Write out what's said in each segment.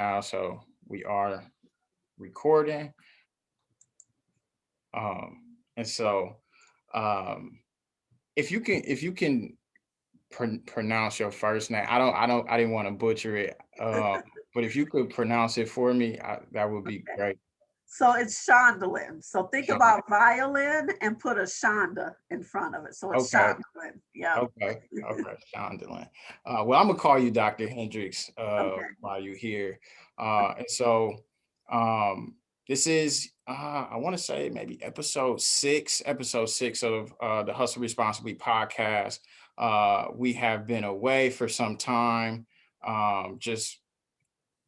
now, so we are recording. And so um, if you can pronounce your first name, I didn't want to butcher it, but if you could pronounce it for me, that would be Okay. great. So it's Shandowlyn. So think Sean. about violin and put a Shonda in front of it. So it's Okay, Shandowlyn. Yep. okay, Shandowlyn. Well, I'm gonna call you Dr. Hendricks Okay. while you're here. And so this is I want to say maybe episode six of the Hustle Responsibly podcast. We have been away for some time, just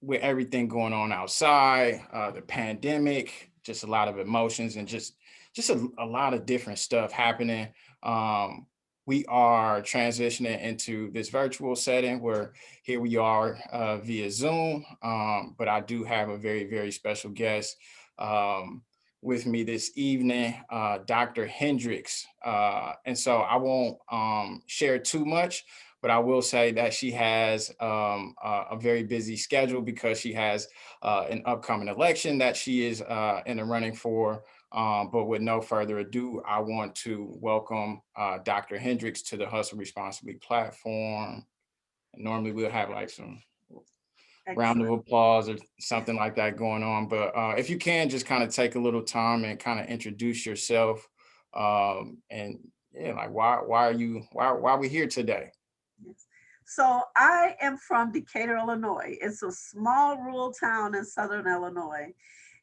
with everything going on outside, the pandemic, just a lot of emotions and just a lot of different stuff happening. Um, we are transitioning into this virtual setting where here we are via Zoom, but I do have a very, very special guest um, with me this evening, Dr. Hendricks. And so I won't share too much, but I will say that she has a very busy schedule because she has an upcoming election that she is in the running for. But with no further ado, I want to welcome Dr. Hendricks to the Hustle Responsibly platform. Normally we'll have like some round of Excellent. applause or something like that going on. But if you can just kind of take a little time and kind of introduce yourself, and yeah, like why are we here today? Yes. So I am from Decatur, Illinois. It's a small rural town in southern Illinois.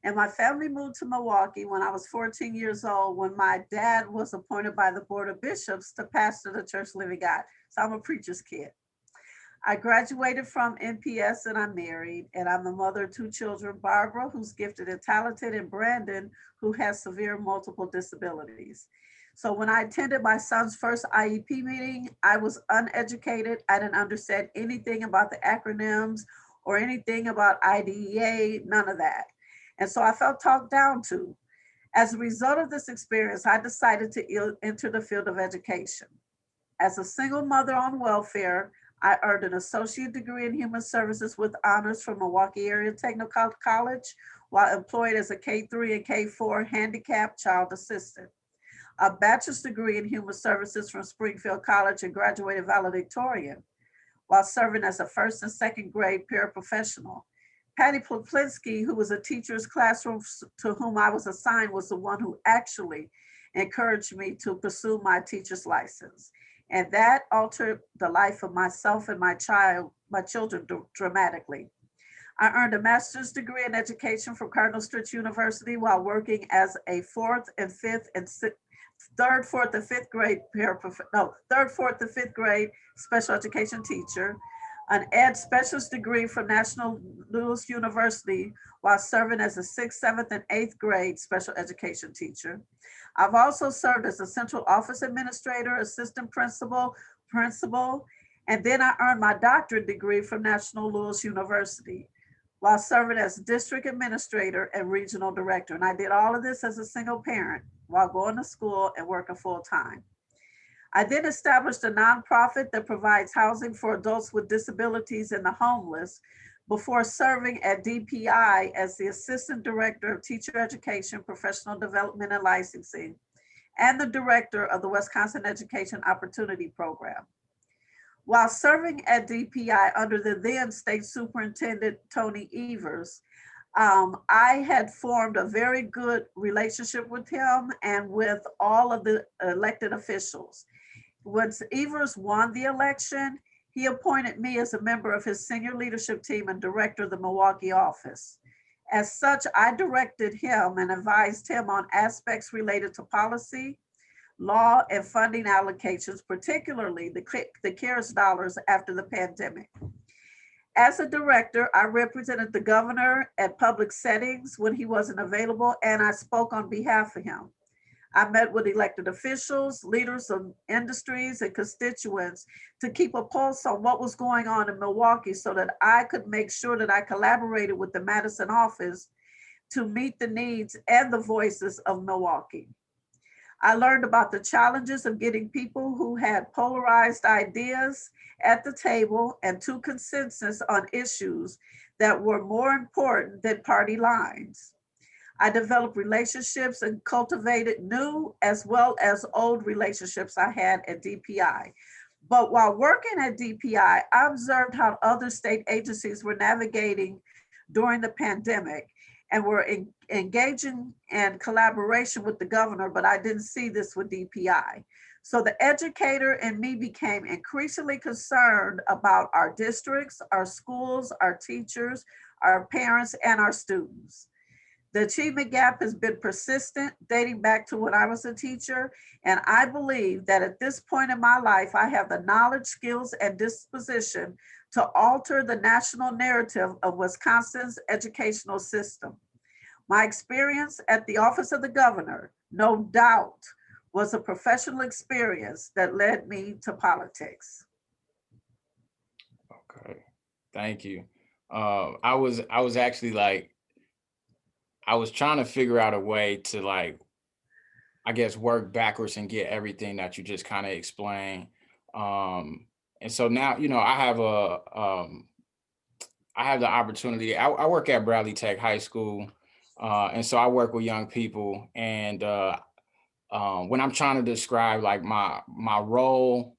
And my family moved to Milwaukee when I was 14 years old, when my dad was appointed by the Board of Bishops to pastor the Church Living God. So I'm a preacher's kid. I graduated from NPS and I'm married, and I'm the mother of two children, Barbara, who's gifted and talented, and Brandon, who has severe multiple disabilities. So when I attended my son's first IEP meeting, I was uneducated. I didn't understand anything about the acronyms or anything about IDEA, none of that. And so I felt talked down to. As a result of this experience, I decided to enter the field of education. As a single mother on welfare, I earned an associate degree in human services with honors from Milwaukee Area Technical College while employed as a K3 and K4 handicapped child assistant, a bachelor's degree in human services from Springfield College and graduated valedictorian while serving as a first and second grade paraprofessional. Patty Poplinski, who was a teacher's classroom to whom I was assigned, was the one who actually encouraged me to pursue my teacher's license. And that altered the life of myself and my children dramatically. I earned a master's degree in education from Cardinal Stritch University while working as a fourth, and fifth grade third, fourth, and fifth grade special education teacher, an ed specialist degree from National Louis University while serving as a sixth, seventh, and eighth grade special education teacher. I've also served as a central office administrator, assistant principal, and then I earned my doctorate degree from National Louis University while serving as district administrator and regional director. And I did all of this as a single parent while going to school and working full time. I then established a nonprofit that provides housing for adults with disabilities and the homeless before serving at DPI as the Assistant Director of Teacher Education, Professional Development, and Licensing, and the Director of the Wisconsin Education Opportunity Program. While serving at DPI under the then State Superintendent Tony Evers, I had formed a very good relationship with him and with all of the elected officials. Once Evers won the election, he appointed me as a member of his senior leadership team and director of the Milwaukee office. As such, I directed him and advised him on aspects related to policy, law, and funding allocations, particularly the CARES dollars after the pandemic. As a director, I represented the governor at public settings when he wasn't available, and I spoke on behalf of him. I met with elected officials, leaders of industries, and constituents to keep a pulse on what was going on in Milwaukee so that I could make sure that I collaborated with the Madison office to meet the needs and the voices of Milwaukee. I learned about the challenges of getting people who had polarized ideas at the table and to consensus on issues that were more important than party lines. I developed relationships and cultivated new as well as old relationships I had at DPI. But while working at DPI, I observed how other state agencies were navigating during the pandemic and were engaging in collaboration with the governor, but I didn't see this with DPI. So the educator in me became increasingly concerned about our districts, our schools, our teachers, our parents, and our students. The achievement gap has been persistent, dating back to when I was a teacher. And I believe that at this point in my life, I have the knowledge, skills, and disposition to alter the national narrative of Wisconsin's educational system. My experience at the office of the governor, no doubt, was a professional experience that led me to politics. Okay, thank you. I was actually like, I was trying to figure out a way to like, I guess, work backwards and get everything that you just kind of explained. And so now, I have the opportunity. I work at Bradley Tech High School, and so I work with young people. And when I'm trying to describe like my role,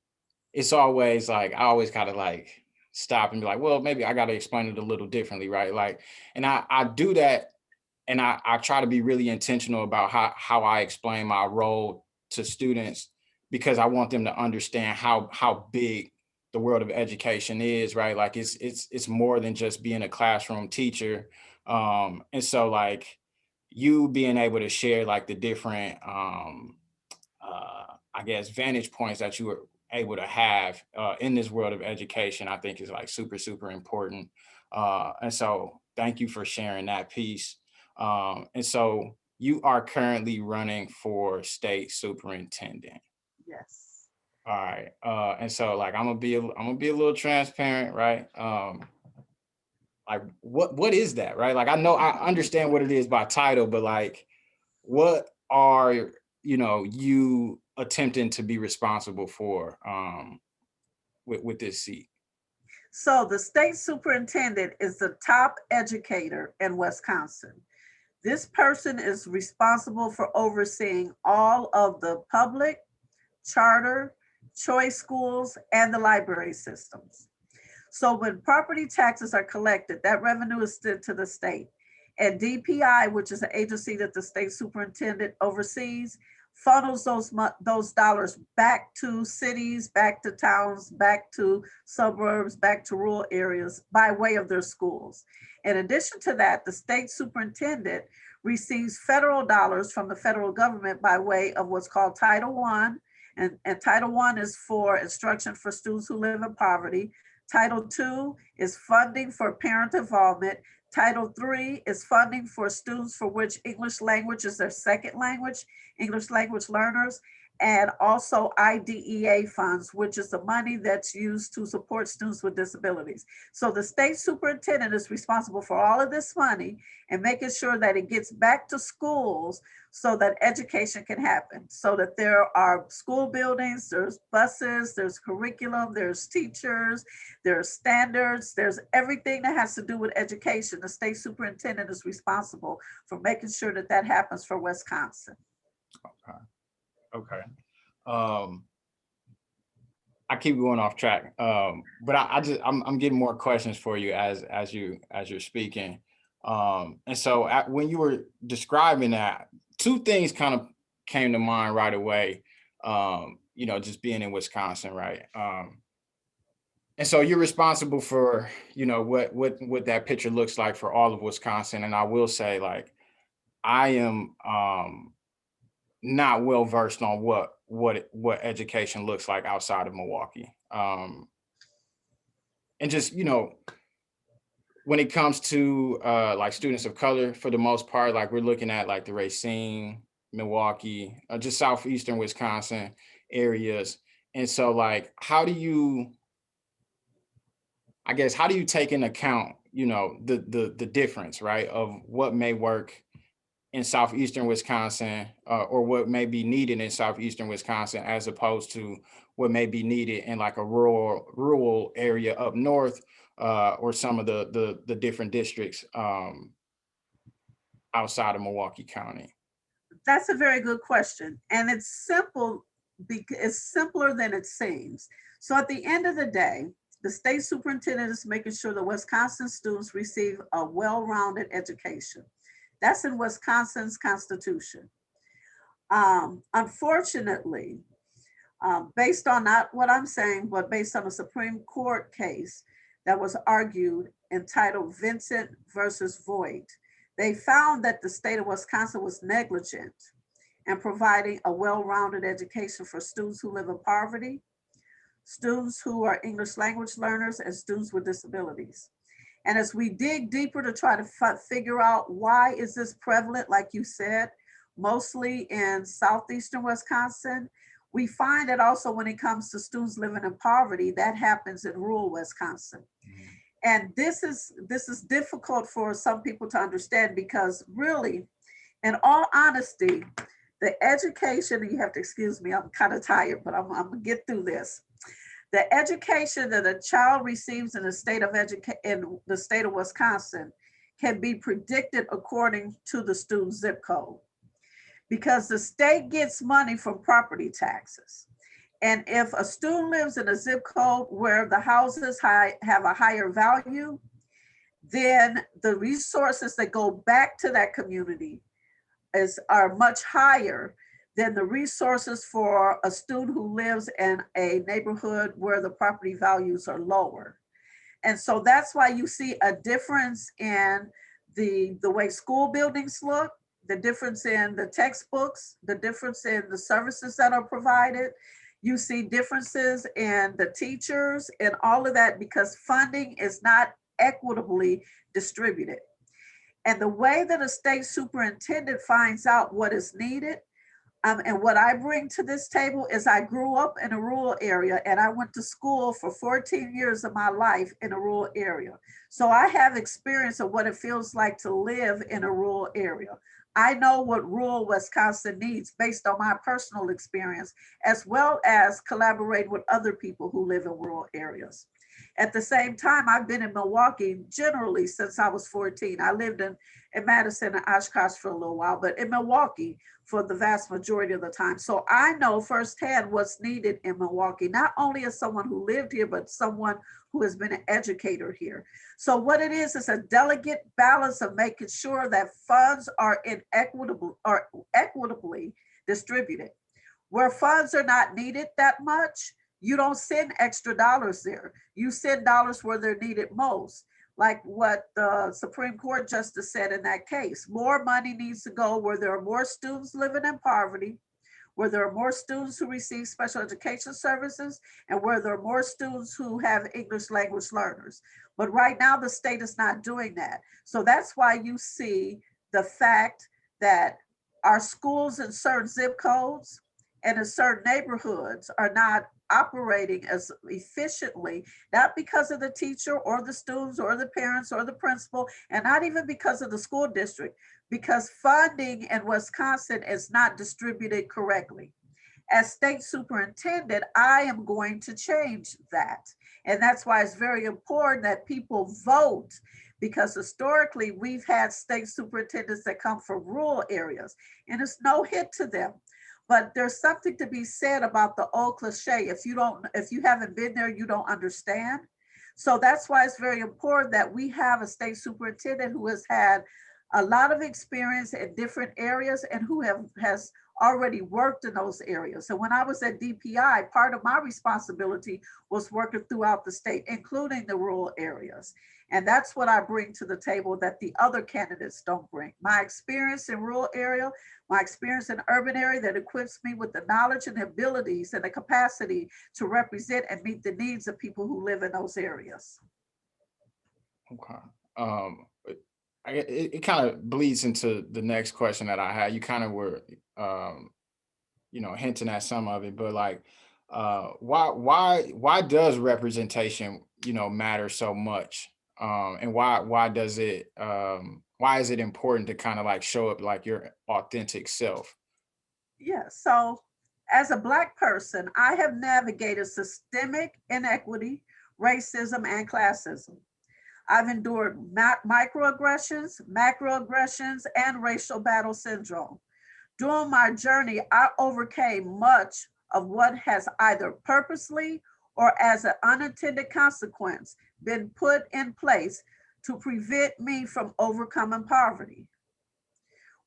it's always like I always gotta like stop and be like, well, maybe I gotta explain it a little differently, right? Like, and I do that, and I try to be really intentional about how I explain my role to students, because I want them to understand how big the world of education is, right? Like it's more than just being a classroom teacher. And so like you being able to share like the different I guess vantage points that you were able to have in this world of education, I think is like super, super important. And so thank you for sharing that piece. And so you are currently running for state superintendent. Yes. All right. And so like I'm gonna be a little transparent, right? Like what is that, right? Like I know I understand what it is by title, but like what are you attempting to be responsible for with this seat? So the state superintendent is the top educator in Wisconsin. This person is responsible for overseeing all of the public, charter, choice schools, and the library systems. So when property taxes are collected, that revenue is sent to the state. And DPI, which is an agency that the state superintendent oversees, funnels those dollars back to cities, back to towns, back to suburbs, back to rural areas by way of their schools. In addition to that, the state superintendent receives federal dollars from the federal government by way of what's called Title I. And Title I is for instruction for students who live in poverty. Title II is funding for parent involvement. Title III is funding for students for which English language is their second language, English language learners, and also IDEA funds, which is the money that's used to support students with disabilities. So the state superintendent is responsible for all of this money and making sure that it gets back to schools so that education can happen, so that there are school buildings, there's buses, there's curriculum, there's teachers, there's standards, there's everything that has to do with education. The state superintendent is responsible for making sure that that happens for Wisconsin. Okay. Okay. Um, I keep going off track, but I'm getting more questions for you as you're speaking. And so when you were describing that, two things kind of came to mind right away. Just being in Wisconsin, right? And so you're responsible for what that picture looks like for all of Wisconsin. And I will say, like, I am not well versed on what education looks like outside of Milwaukee. And just when it comes to like students of color, for the most part, like we're looking at like the Racine, Milwaukee, just southeastern Wisconsin areas. And so like how do you take into account the difference, right, of what may work in southeastern Wisconsin, or what may be needed in southeastern Wisconsin, as opposed to what may be needed in like a rural area up north, or some of the different districts outside of Milwaukee County? That's a very good question. And it's simple because it's simpler than it seems. So at the end of the day, the state superintendent is making sure that Wisconsin students receive a well-rounded education. That's in Wisconsin's constitution. Unfortunately, based on not what I'm saying, but based on a Supreme Court case that was argued entitled Vincent versus Voigt, they found that the state of Wisconsin was negligent in providing a well-rounded education for students who live in poverty, students who are English language learners, and students with disabilities. And as we dig deeper to try to figure out why is this prevalent, like you said, mostly in southeastern Wisconsin, we find that also when it comes to students living in poverty, that happens in rural Wisconsin. And this is difficult for some people to understand because really, in all honesty, the education, you have to excuse me, I'm kind of tired, but I'm gonna get through this. The education that a child receives in the state of Wisconsin can be predicted according to the student zip code, because the state gets money from property taxes. And if a student lives in a zip code where the houses have a higher value, then the resources that go back to that community are much higher than the resources for a student who lives in a neighborhood where the property values are lower. And so that's why you see a difference in the way school buildings look, the difference in the textbooks, the difference in the services that are provided. You see differences in the teachers and all of that because funding is not equitably distributed. And the way that a state superintendent finds out what is needed, and what I bring to this table is I grew up in a rural area and I went to school for 14 years of my life in a rural area. So I have experience of what it feels like to live in a rural area. I know what rural Wisconsin needs based on my personal experience, as well as collaborate with other people who live in rural areas. At the same time, I've been in Milwaukee generally since I was 14. I lived in Madison and Oshkosh for a little while, but in Milwaukee for the vast majority of the time. So I know firsthand what's needed in Milwaukee, not only as someone who lived here, but someone who has been an educator here. So what it is a delicate balance of making sure that funds are equitably distributed. Where funds are not needed that much, you don't send extra dollars there. You send dollars where they're needed most. Like what the Supreme Court justice said in that case, more money needs to go where there are more students living in poverty, where there are more students who receive special education services, and where there are more students who have English language learners. But right now, the state is not doing that. So that's why you see the fact that our schools in certain zip codes and in certain neighborhoods are not operating as efficiently, not because of the teacher or the students or the parents or the principal, and not even because of the school district, because funding in Wisconsin is not distributed correctly. As state superintendent, I am going to change that. And that's why it's very important that people vote, because historically we've had state superintendents that come from rural areas, and it's no hit to them. But there's something to be said about the old cliche. If you haven't been there, you don't understand. So that's why it's very important that we have a state superintendent who has had a lot of experience in different areas and who has already worked in those areas. So when I was at DPI, part of my responsibility was working throughout the state, including the rural areas. And that's what I bring to the table that the other candidates don't bring. My experience in rural area, my experience in urban area that equips me with the knowledge and the abilities and the capacity to represent and meet the needs of people who live in those areas. Okay. It kind of bleeds into the next question that I had. You kind of were, hinting at some of it, but like, why does representation, matter so much? And why is it important to kind of like show up like your authentic self? Yeah, so as a Black person, I have navigated systemic inequity, racism, and classism. I've endured microaggressions, macroaggressions, and racial battle syndrome. During my journey, I overcame much of what has either purposely or as an unintended consequence been put in place to prevent me from overcoming poverty.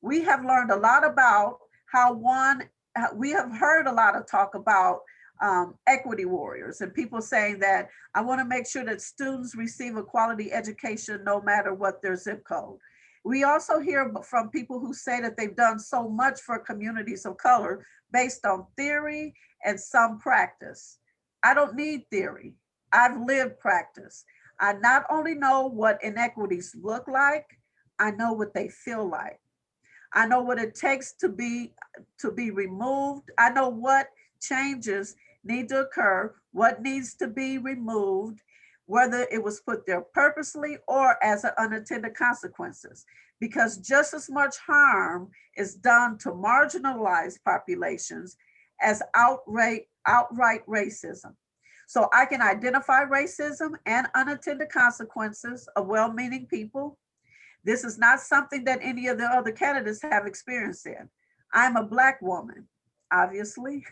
We have learned a lot about how we have heard a lot of talk about equity warriors and people saying that I want to make sure that students receive a quality education no matter what their zip code. We also hear from people who say that they've done so much for communities of color based on theory and some practice. I don't need theory. I've lived practice. I not only know what inequities look like, I know what they feel like. I know what it takes to be removed. I know what changes need to occur, what needs to be removed, whether it was put there purposely or as an unintended consequences. Because just as much harm is done to marginalized populations as outright racism. So I can identify racism and unintended consequences of well-meaning people. This is not something that any of the other candidates have experience in. I'm a Black woman, obviously.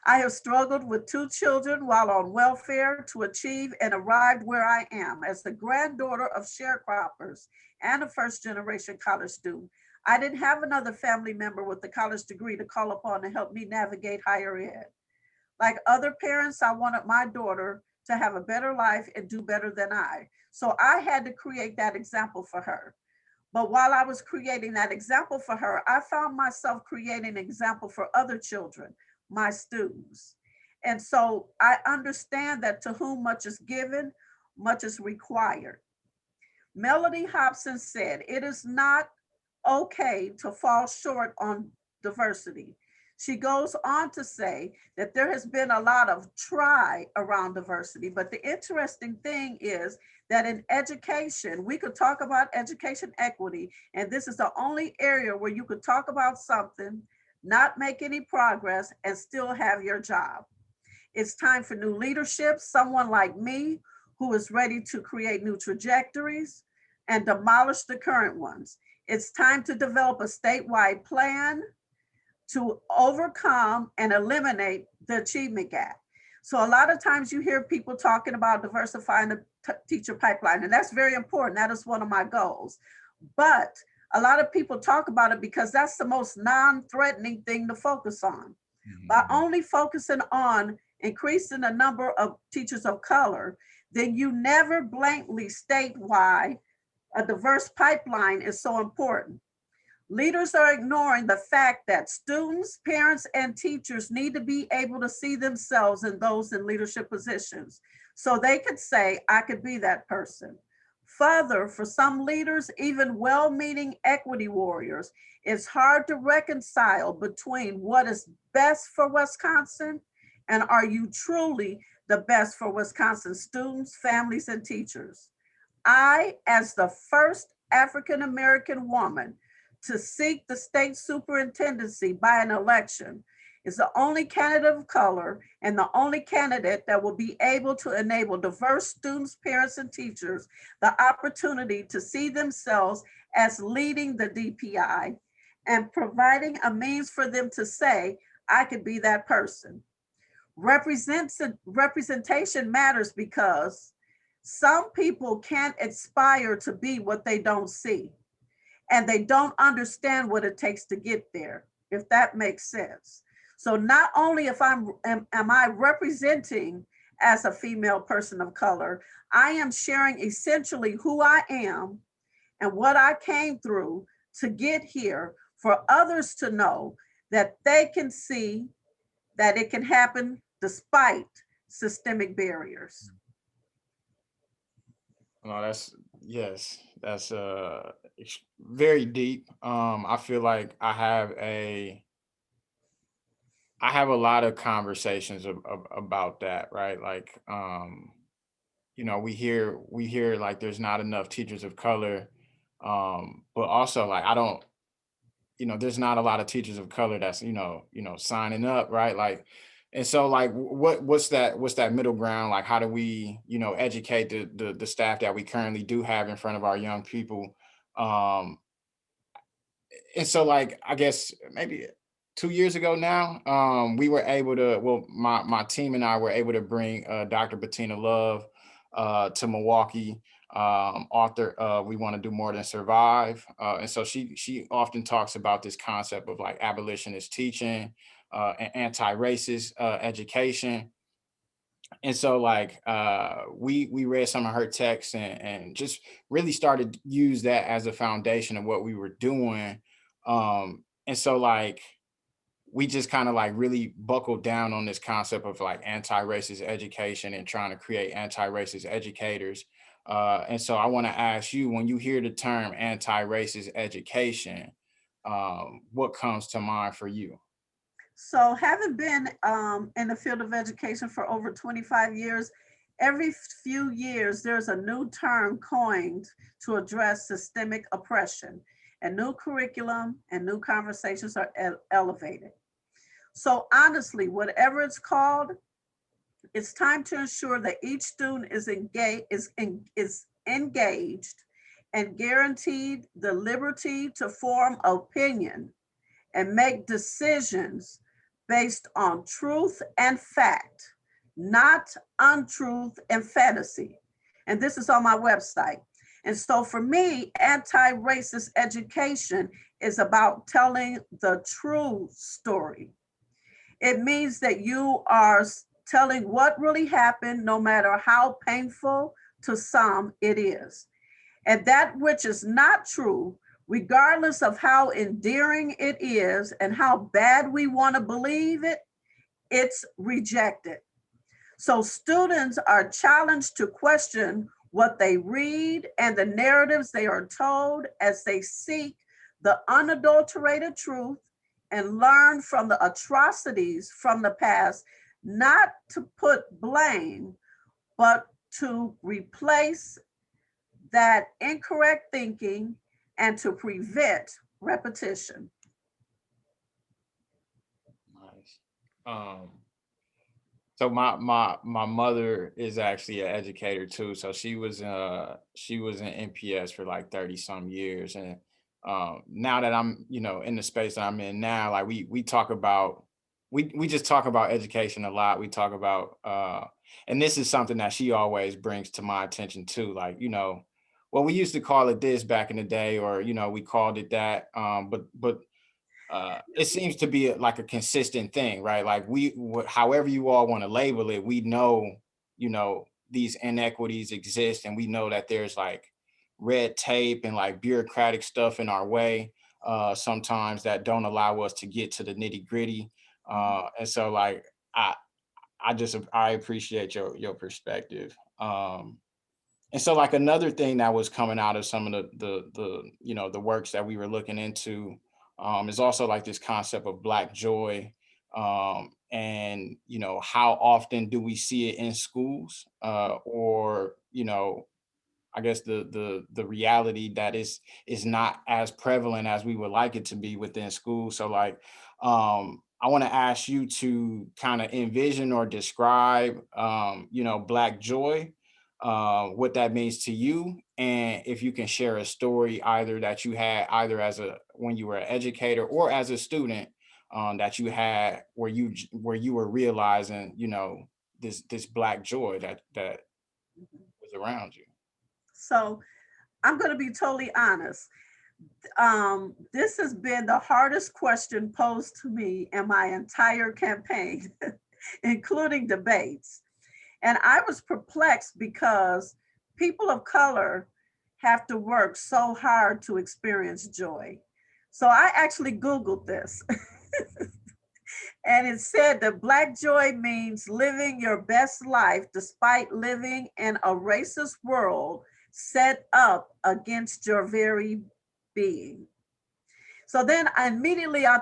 I have struggled with two children while on welfare to achieve and arrived where I am as the granddaughter of sharecroppers and a first generation college student. I didn't have another family member with a college degree to call upon to help me navigate higher ed. Like other parents, I wanted my daughter to have a better life and do better than I. So I had to create that example for her. But while I was creating that example for her, I found myself creating an example for other children, my students. And so I understand that to whom much is given, much is required. Melody Hobson said, it is not okay to fall short on diversity. She goes on to say that there has been a lot of try around diversity, but the interesting thing is that in education, we could talk about education equity, and this is the only area where you could talk about something, not make any progress, and still have your job. It's time for new leadership, someone like me who is ready to create new trajectories and demolish the current ones. It's time to develop a statewide plan to overcome and eliminate the achievement gap. So a lot of times you hear people talking about diversifying the teacher pipeline, and that's very important. That is one of my goals. But a lot of people talk about it because that's the most non-threatening thing to focus on. By only focusing on increasing the number of teachers of color, then you never blankly state why a diverse pipeline is so important. Leaders are ignoring the fact that students, parents, and teachers need to be able to see themselves in those in leadership positions so they could say, I could be that person. Further, for some leaders, even well-meaning equity warriors, it's hard to reconcile between what is best for Wisconsin and are you truly the best for Wisconsin students, families, and teachers. I, as the first African-American woman to seek the state superintendency by an election, is the only candidate of color and the only candidate that will be able to enable diverse students, parents, and teachers the opportunity to see themselves as leading the DPI and providing a means for them to say, I could be that person. Representation matters because some people can't aspire to be what they don't see, and they don't understand what it takes to get there, if that makes sense. So not only if am I representing as a female person of color, I am sharing essentially who I am and what I came through to get here for others to know that they can see that it can happen despite systemic barriers. No, that's yes, that's very deep. I feel like I have a lot of conversations about that, right? Like you know, we hear like there's not enough teachers of color, but also like I don't, you know, there's not a lot of teachers of color that's, you know, signing up, right? Like And so like what's that middle ground? Like how do we, educate the staff that we currently do have in front of our young people? Um and so like I guess maybe 2 years ago now, we were able to, well, my team and I were able to bring Dr. Bettina Love to Milwaukee, author We Want to Do More Than Survive. And so she often talks about this concept of like abolitionist teaching and anti-racist education. And so like we read some of her texts and just really started to use that as a foundation of what we were doing. And so like we just kind of like really buckled down on this concept of like anti-racist education and trying to create anti-racist educators. And so I want to ask you, when you hear the term anti-racist education, what comes to mind for you? So having been in the field of education for over 25 years, every few years there's a new term coined to address systemic oppression, and new curriculum and new conversations are elevated. So honestly, whatever it's called, it's time to ensure that each student is engaged and guaranteed the liberty to form opinion and make decisions based on truth and fact, not untruth and fantasy. And this is on my website. And so for me, anti-racist education is about telling the true story. It means that you are telling what really happened, no matter how painful to some it is. And that which is not true, regardless of how endearing it is and how bad we want to believe it, it's rejected. So students are challenged to question what they read and the narratives they are told as they seek the unadulterated truth and learn from the atrocities from the past, not to put blame, but to replace that incorrect thinking and to prevent repetition. Nice. Um, so my mother is actually an educator too. So she was in NPS for like 30 some years. And now that I'm, in the space that I'm in now, like we talk about we just talk about education a lot. We talk about and this is something that she always brings to my attention too. Like, well, we used to call it this back in the day, or we called it that. But it seems to be like a consistent thing, right? Like however you all want to label it, we know, these inequities exist, and we know that there's like red tape and like bureaucratic stuff in our way sometimes that don't allow us to get to the nitty gritty. And so like I I appreciate your perspective. And so like another thing that was coming out of some of the works that we were looking into is also like this concept of Black joy. And how often do we see it in schools, or I guess the reality that is not as prevalent as we would like it to be within school. So like I want to ask you to kind of envision or describe Black joy, what that means to you, and if you can share a story either that you had either as a when you were an educator or as a student, that you had where you were realizing this Black joy that was around you. So I'm going to be totally honest. This has been the hardest question posed to me in my entire campaign, including debates. And I was perplexed because people of color have to work so hard to experience joy. So I actually Googled this. And it said that Black joy means living your best life despite living in a racist world set up against your very being. So then I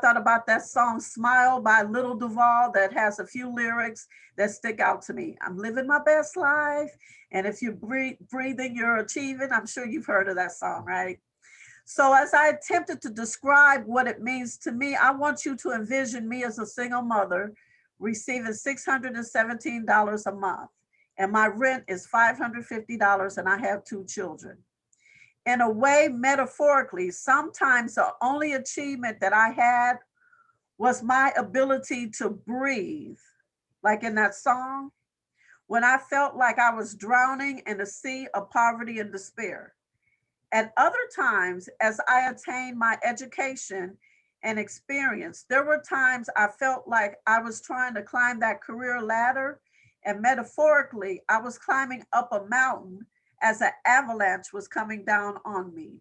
thought about that song Smile by Little Duval that has a few lyrics that stick out to me. I'm living my best life. And if you're breathing, you're achieving. I'm sure you've heard of that song, right? So as I attempted to describe what it means to me, I want you to envision me as a single mother receiving $617 a month, and my rent is $550, and I have 2 children. In a way, metaphorically, sometimes the only achievement that I had was my ability to breathe, like in that song, when I felt like I was drowning in a sea of poverty and despair. At other times, as I attained my education and experience, there were times I felt like I was trying to climb that career ladder, and metaphorically, I was climbing up a mountain as an avalanche was coming down on me.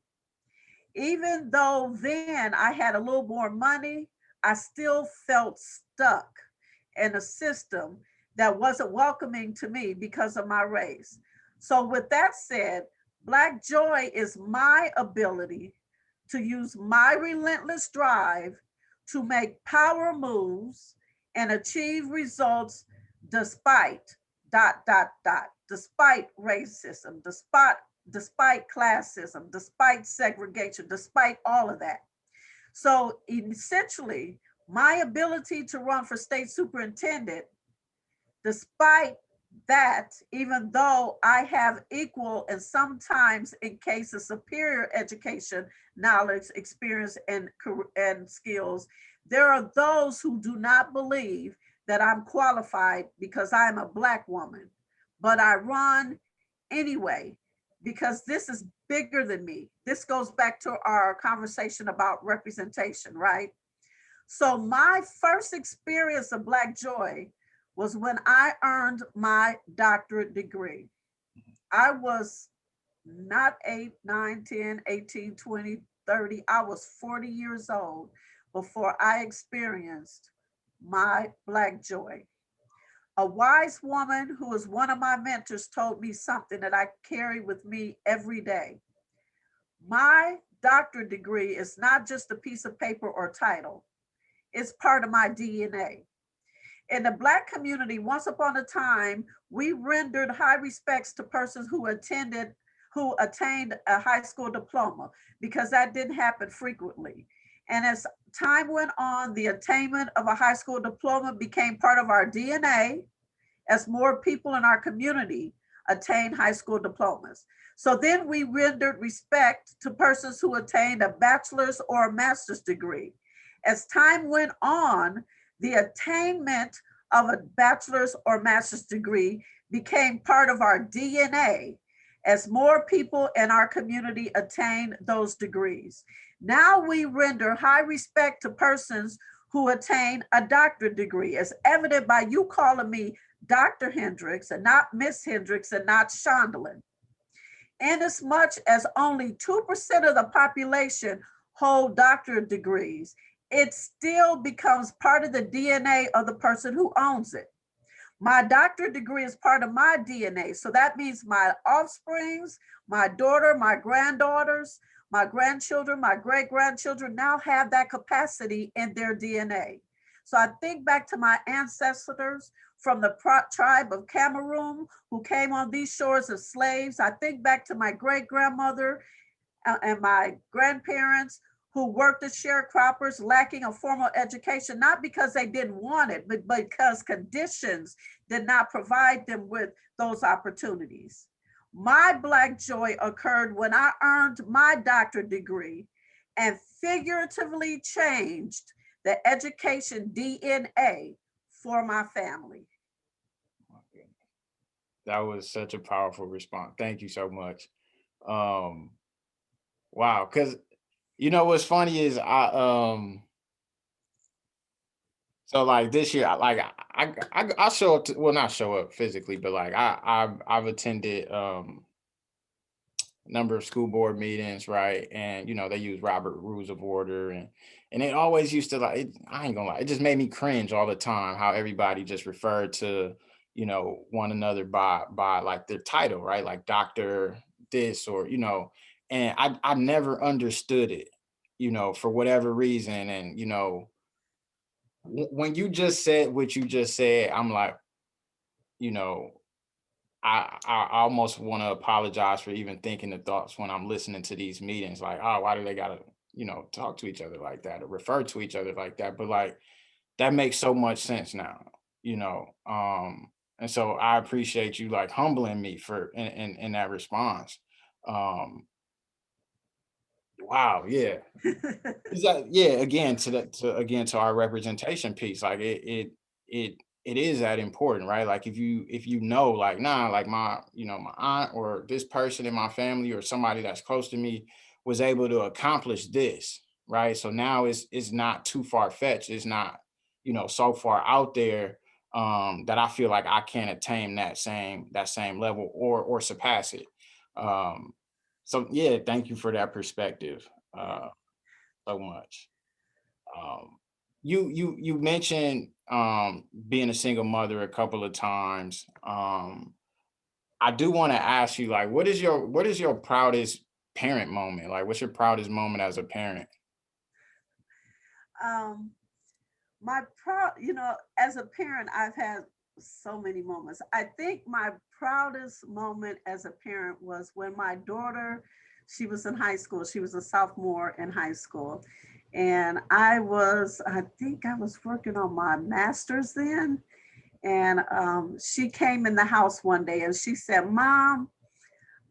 Even though then I had a little more money, I still felt stuck in a system that wasn't welcoming to me because of my race. So, with that said, Black joy is my ability to use my relentless drive to make power moves and achieve results despite despite racism, despite classism, despite segregation, despite all of that. So essentially, my ability to run for state superintendent, despite that, even though I have equal and sometimes in cases superior education, knowledge, experience, and skills, there are those who do not believe that I'm qualified because I'm a Black woman. But I run anyway because this is bigger than me. This goes back to our conversation about representation, right? So my first experience of Black joy was when I earned my doctorate degree. I was not 8, 9, 10, 18, 20, 30. I was 40 years old before I experienced my Black joy. A wise woman who was one of my mentors told me something that I carry with me every day. My doctorate degree is not just a piece of paper or title, it's part of my DNA. In the Black community, once upon a time, we rendered high respects to persons who attained a high school diploma because that didn't happen frequently. And as time went on, the attainment of a high school diploma became part of our DNA as more people in our community attained high school diplomas. So then we rendered respect to persons who attained a bachelor's or a master's degree. As time went on, the attainment of a bachelor's or master's degree became part of our DNA as more people in our community attain those degrees. Now we render high respect to persons who attain a doctorate degree, as evident by you calling me Dr. Hendricks and not Miss Hendricks and not Shandowlyon. Inasmuch as only 2% of the population hold doctorate degrees, it still becomes part of the DNA of the person who owns it. My doctorate degree is part of my DNA. So that means my offsprings, my daughter, my granddaughters, my grandchildren, my great grandchildren now have that capacity in their DNA. So I think back to my ancestors from the tribe of Cameroon who came on these shores as slaves. I think back to my great grandmother and my grandparents who worked as sharecroppers, lacking a formal education, not because they didn't want it, but because conditions did not provide them with those opportunities. My Black joy occurred when I earned my doctorate degree and figuratively changed the education DNA for my family. That was such a powerful response. Thank you so much. Um, wow, because you know what's funny is so like this year, I show up to, well, not show up physically, but like I've attended number of school board meetings, right? And you know, they use Robert rules of order, and it always used to like I ain't gonna lie, it just made me cringe all the time how everybody just referred to, you know, one another by like their title, right? Like doctor this or you know, and I never understood it, you know, for whatever reason. And you know, when you just said what you just said, I'm like, you know, I almost want to apologize for even thinking the thoughts when I'm listening to these meetings, like, oh, why do they gotta, you know, talk to each other like that or refer to each other like that? But like that makes so much sense now. you know. And so I appreciate you like humbling me for in that response. Um, wow, yeah. Is that yeah, again to that to again to our representation piece, like it is that important, right? Like if you know, like, nah, like my, you know, my aunt or this person in my family or somebody that's close to me was able to accomplish this, right? So now it's not too far fetched. It's not, you know, so far out there that I feel like I can't attain that same level or surpass it. Um so yeah, thank you for that perspective. So much. Um, you mentioned being a single mother a couple of times. I do want to ask you, like, what is your proudest parent moment? Like, what's your proudest moment as a parent? um, my proud, as a parent, I've had so many moments. I think my proudest moment as a parent was when my daughter, she was in high school. She was a sophomore in high school. And I think I was working on my master's then. And she came in the house one day and she said, Mom,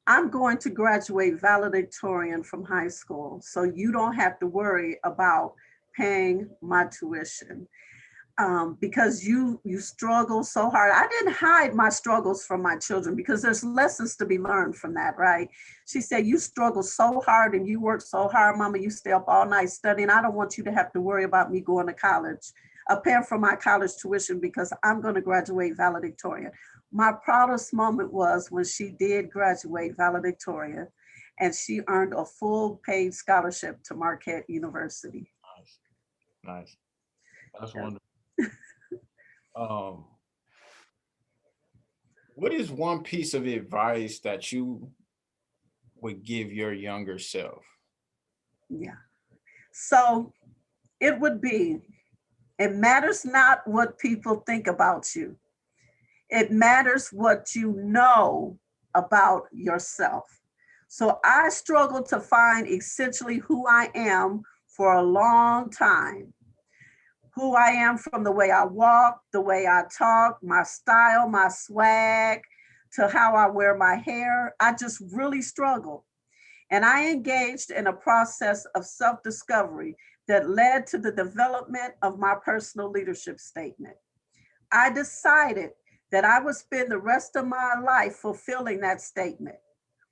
I'm going to graduate valedictorian from high school. So you don't have to worry about paying my tuition because you struggle so hard. I didn't hide my struggles from my children because there's lessons to be learned from that, right? She said, you struggle so hard and you work so hard, Mama, you stay up all night studying. I don't want you to have to worry about me going to college, paying for my college tuition because I'm going to graduate valedictorian. My proudest moment was when she did graduate valedictorian and she earned a full paid scholarship to Marquette University. Nice, nice. That's Yeah. wonderful. Um, what is one piece of advice that you would give your younger self? Yeah. So it would be, it matters not what people think about you. It matters what you know about yourself. So I struggled to find essentially who I am for a long time. Who I am from the way I walk, the way I talk, my style, my swag, to how I wear my hair. I just really struggled. And I engaged in a process of self discovery that led to the development of my personal leadership statement. I decided that I would spend the rest of my life fulfilling that statement,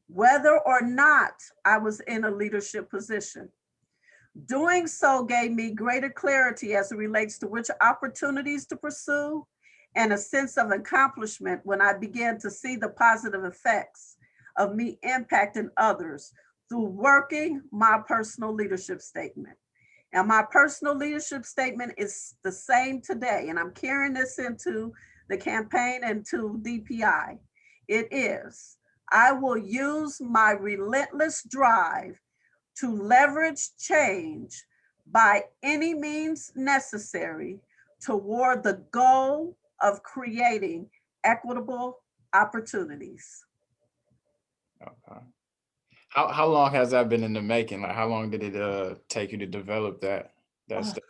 whether or not I was in a leadership position. Doing so gave me greater clarity as it relates to which opportunities to pursue and a sense of accomplishment when I began to see the positive effects of me impacting others through working my personal leadership statement. And my personal leadership statement is the same today, and I'm carrying this into the campaign and to DPI. It is, I will use my relentless drive to leverage change by any means necessary toward the goal of creating equitable opportunities. Okay. How long has that been in the making? Like, how long did it take you to develop that Oh, stuff?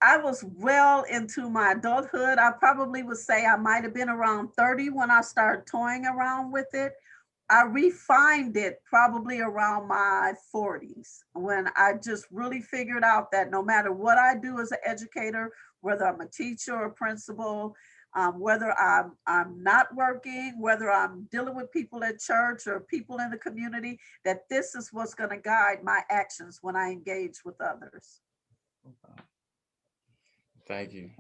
I was well into my adulthood. I probably would say I might have been around 30 when I started toying around with it. I refined it probably around my 40s when I just really figured out that no matter what I do as an educator, whether I'm a teacher or principal, whether I'm not working, whether I'm dealing with people at church or people in the community, that this is what's going to guide my actions when I engage with others. Thank you.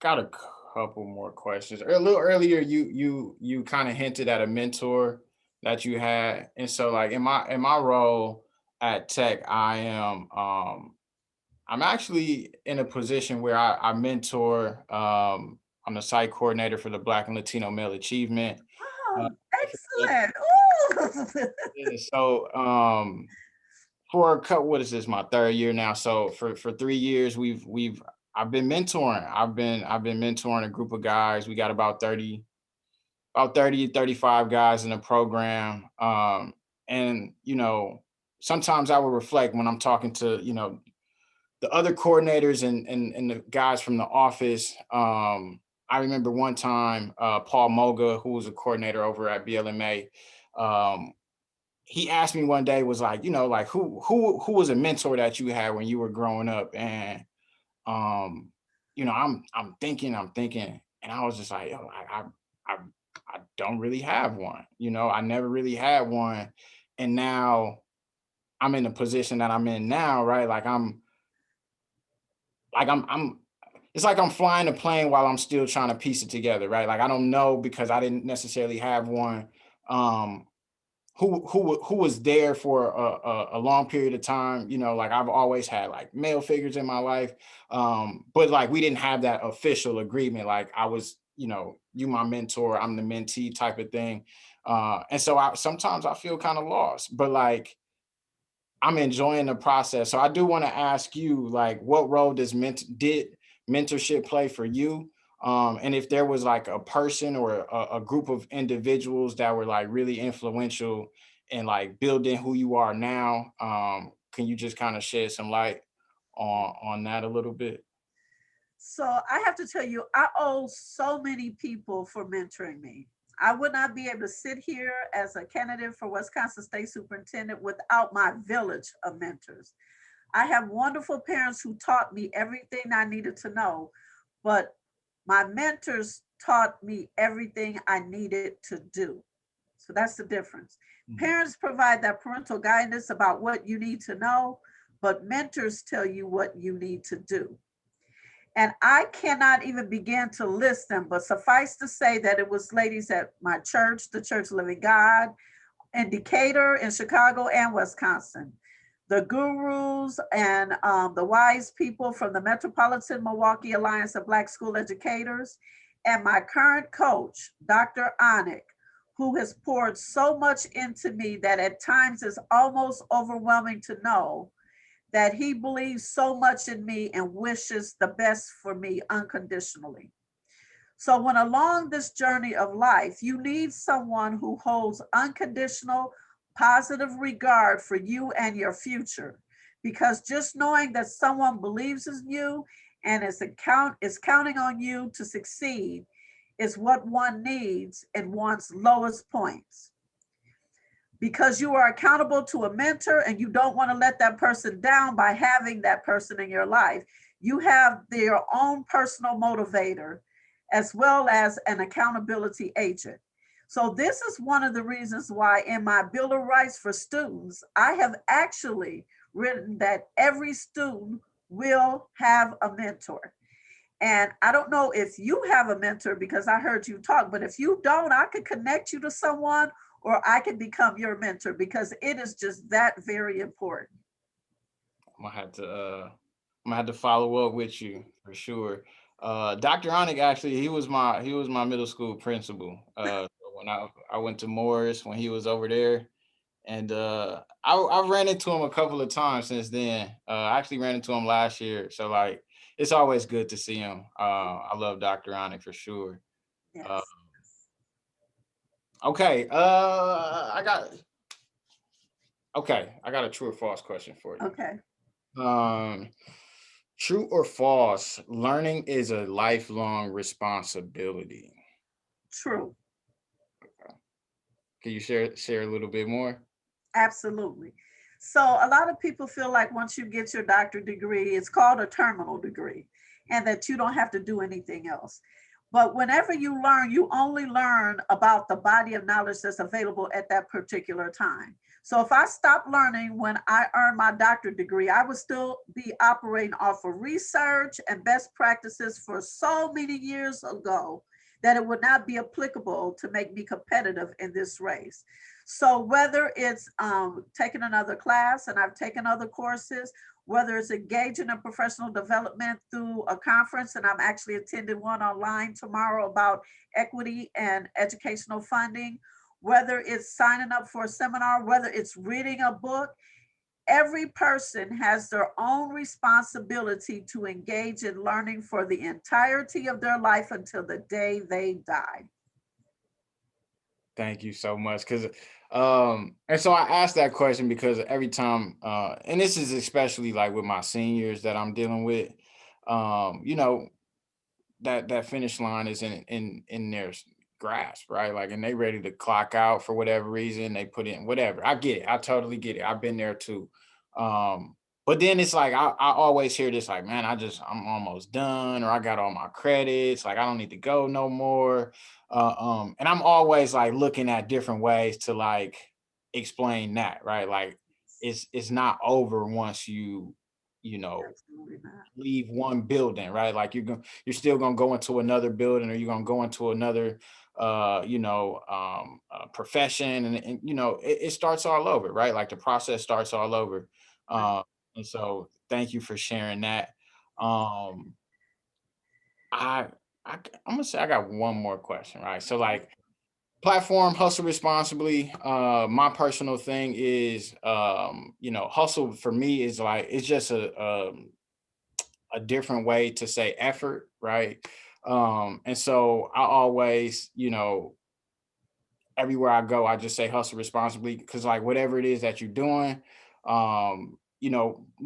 Got a couple more questions. A little earlier, you kind of hinted at a mentor that you had, and so like in my role at Tech, I'm actually in a position where I mentor. I'm the site coordinator for the Black and Latino Male Achievement. Uh, Oh, excellent. Ooh. yeah, so for a couple, what is this, my third year now? So for 3 years, we've I've been mentoring. I've been mentoring a group of guys. We got about 30 35 guys in the program. And you know, sometimes I will reflect when I'm talking to, you know, the other coordinators and the guys from the office. I remember one time, Paul Moga, who was a coordinator over at BLMA, um, he asked me one day, was like, like who was a mentor that you had when you were growing up? And um, I'm thinking, and I was just like, yo, I I don't really have one. I never really had one, and now I'm in the position that I'm in now, right? I'm it's like I'm flying a plane while I'm still trying to piece it together, right? Like I don't know because I didn't necessarily have one um who was there for a long period of time. Like I've always had like male figures in my life, but like we didn't have that official agreement. Like I was, you my mentor, I'm the mentee type of thing. And so sometimes I feel kind of lost, but like I'm enjoying the process. So I do want to ask you, like, what role did mentorship play for you? And if there was like a person or a group of individuals that were like really influential in like building who you are now, can you just kind of shed some light on that a little bit? So I have to tell you, I owe so many people for mentoring me. I would not be able to sit here as a candidate for Wisconsin State Superintendent without my village of mentors. I have wonderful parents who taught me everything I needed to know, but my mentors taught me everything I needed to do. So that's the difference. Mhm. Parents provide that parental guidance about what you need to know, but mentors tell you what you need to do. And I cannot even begin to list them, but suffice to say that it was ladies at my church, the Church of Living God, in Decatur, in Chicago, and Wisconsin. The gurus and the wise people from the Metropolitan Milwaukee Alliance of Black School Educators, and my current coach, Dr. Onik, who has poured so much into me that at times it's almost overwhelming to know that he believes so much in me and wishes the best for me unconditionally. So, when along this journey of life, you need someone who holds unconditional, positive regard for you and your future. Because just knowing that someone believes in you and is counting on you to succeed is what one needs in one's lowest points. Because you are accountable to a mentor and you don't want to let that person down by having that person in your life. You have their own personal motivator as well as an accountability agent. So, this is one of the reasons why, in my Bill of Rights for students, I have actually written that every student will have a mentor. And I don't know if you have a mentor because I heard you talk, but if you don't, I could connect you to someone or I could become your mentor because it is just that very important. I'm gonna have to follow up with you for sure. Dr. Onik, actually, he was my middle school principal. So when I went to Morris when he was over there, and I ran into him a couple of times since then. I actually ran into him last year, so like it's always good to see him. I love Dr. Onik for sure. Uh, Yes. okay, I got a true or false question for you. Okay. Um, True or false? Learning is a lifelong responsibility. True. Can you share a little bit more? Absolutely. So a lot of people feel like once you get your doctorate degree, it's called a terminal degree, and that you don't have to do anything else. But whenever you learn, you only learn about the body of knowledge that's available at that particular time. So if I stopped learning when I earned my doctorate degree, I would still be operating off of research and best practices for so many years ago that it would not be applicable to make me competitive in this race. So whether it's taking another class, and I've taken other courses, whether it's engaging in professional development through a conference, and I'm actually attending one online tomorrow about equity and educational funding, whether it's signing up for a seminar, whether it's reading a book, every person has their own responsibility to engage in learning for the entirety of their life until the day they die. Thank you so much. Cause and so I asked that question because every time and this is especially like with my seniors that I'm dealing with, you know, that finish line is in their grasp, right? Like, and they ready to clock out for whatever reason. They put in whatever. I get it. I totally get it. I've been there too. Um, but then it's like I always hear this, like, man, I'm almost done, or I got all my credits, like I don't need to go no more. And I'm always like looking at different ways to like explain that, right? Like it's not over once you know Absolutely not. leave one building, right? Like you're still gonna go into another building, or you're gonna go into another profession, and it starts all over, right? Like the process starts all over. Right. Um and so thank you for sharing that. Um I I'm gonna say I got one more question, right? So like platform hustle responsibly. My personal thing is hustle for me is like it's just a different way to say effort, right? And so I always, everywhere I go, I just say hustle responsibly because like whatever it is that you're doing,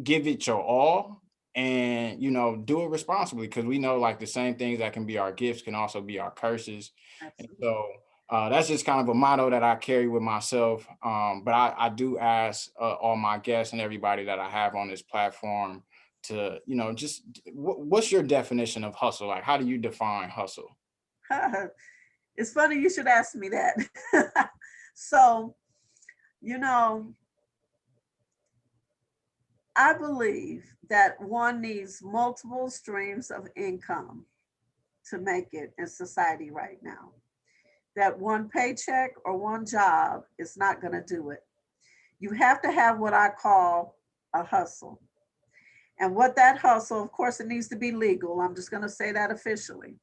give it your all and do it responsibly because we know like the same things that can be our gifts can also be our curses. And Absolutely. so that's just kind of a motto that I carry with myself. But I do ask all my guests and everybody that I have on this platform to, just what's your definition of hustle? Like, how do you define hustle? It's funny you should ask me that. So, you know, I believe that one needs multiple streams of income to make it in society right now. That one paycheck or one job is not going to do it. You have to have what I call a hustle. And what that hustle, of course, it needs to be legal. I'm just going to say that officially.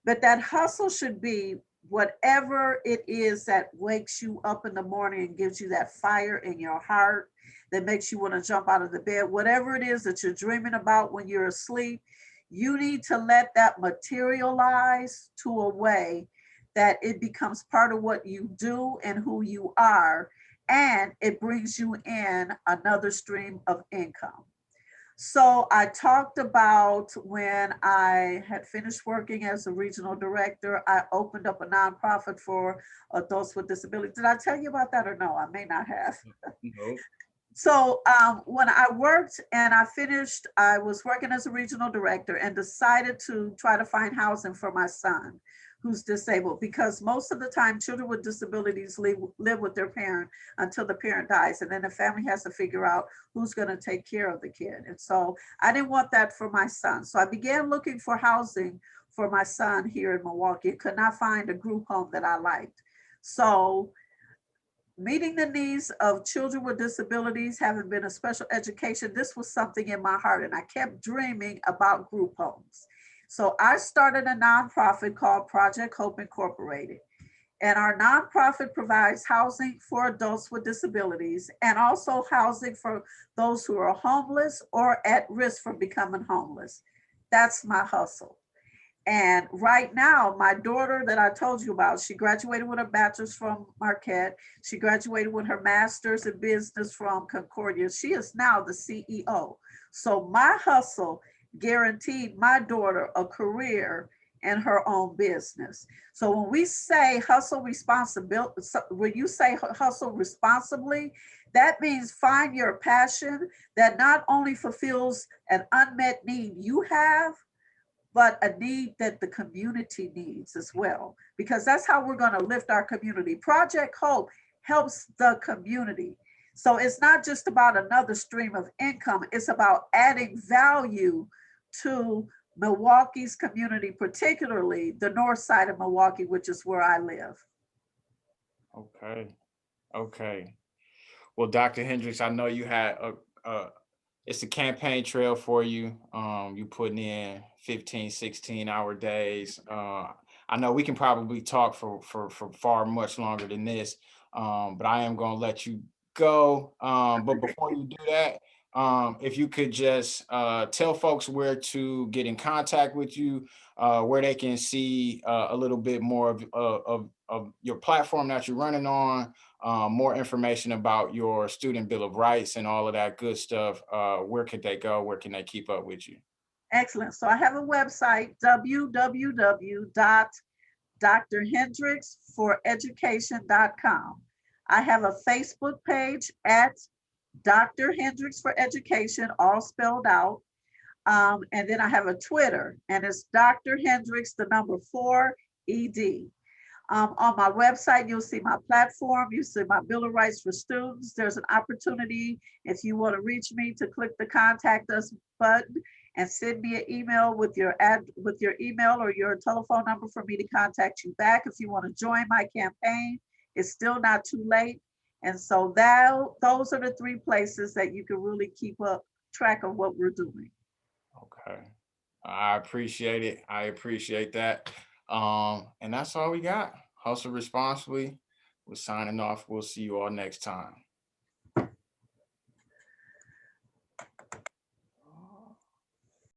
But that hustle should be whatever it is that wakes you up in the morning and gives you that fire in your heart that makes you want to jump out of the bed. Whatever it is that you're dreaming about when you're asleep, you need to let that materialize to a way that it becomes part of what you do and who you are, and it brings you in another stream of income. So I talked about when I had finished working as a regional director, I opened up a nonprofit for adults with disabilities. Did I tell you about that or no? I may not have. No. So when I worked and I finished, I was working as a regional director and decided to try to find housing for my son who's disabled because most of the time children with disabilities live with their parent until the parent dies, and then the family has to figure out who's going to take care of the kid. And so I didn't want that for my son, so I began looking for housing for my son here in Milwaukee. I could not find a group home that I liked. So meeting the needs of children with disabilities, having been a special education, this was something in my heart, and I kept dreaming about group homes. So I started a nonprofit called Project Hope Incorporated. And our nonprofit provides housing for adults with disabilities and also housing for those who are homeless or at risk for becoming homeless. That's my hustle. And right now, my daughter that I told you about, she graduated with a bachelor's from Marquette. She graduated with her master's in business from Concordia. She is now the CEO. So my hustle guaranteed my daughter a career in her own business. So when we say hustle responsibility, when you say hustle responsibly, that means find your passion that not only fulfills an unmet need you have, but a need that the community needs as well, because that's how we're going to lift our community. Project Hope helps the community. So it's not just about another stream of income, it's about adding value to Milwaukee's community, particularly the north side of Milwaukee, which is where I live. Okay. Okay. Well, Dr. Hendricks, I know you had it's a campaign trail for you. You putting in 15, 16-hour days. I know we can probably talk for far much longer than this. But I am gonna let you go. But before you do that, if you could just tell folks where to get in contact with you, where they can see a little bit more of your platform that you're running on, more information about your student bill of rights and all of that good stuff. Where could they go? Where can they keep up with you? Excellent. So I have a website, www.drhendricksforeducation.com. I have a Facebook page at Dr. Hendricks for Education, all spelled out. And then I have a Twitter, and it's Dr. Hendricks, the number 4 ED. On my website, you'll see my platform, you see my Bill of Rights for Students. There's an opportunity, if you want to reach me, to click the contact us button and send me an email with your email or your telephone number for me to contact you back. If you want to join my campaign, it's still not too late. And so those are the three places that you can really keep up track of what we're doing. Okay. I appreciate it. I appreciate that. And that's all we got. Hustle responsibly. We're signing off. We'll see you all next time.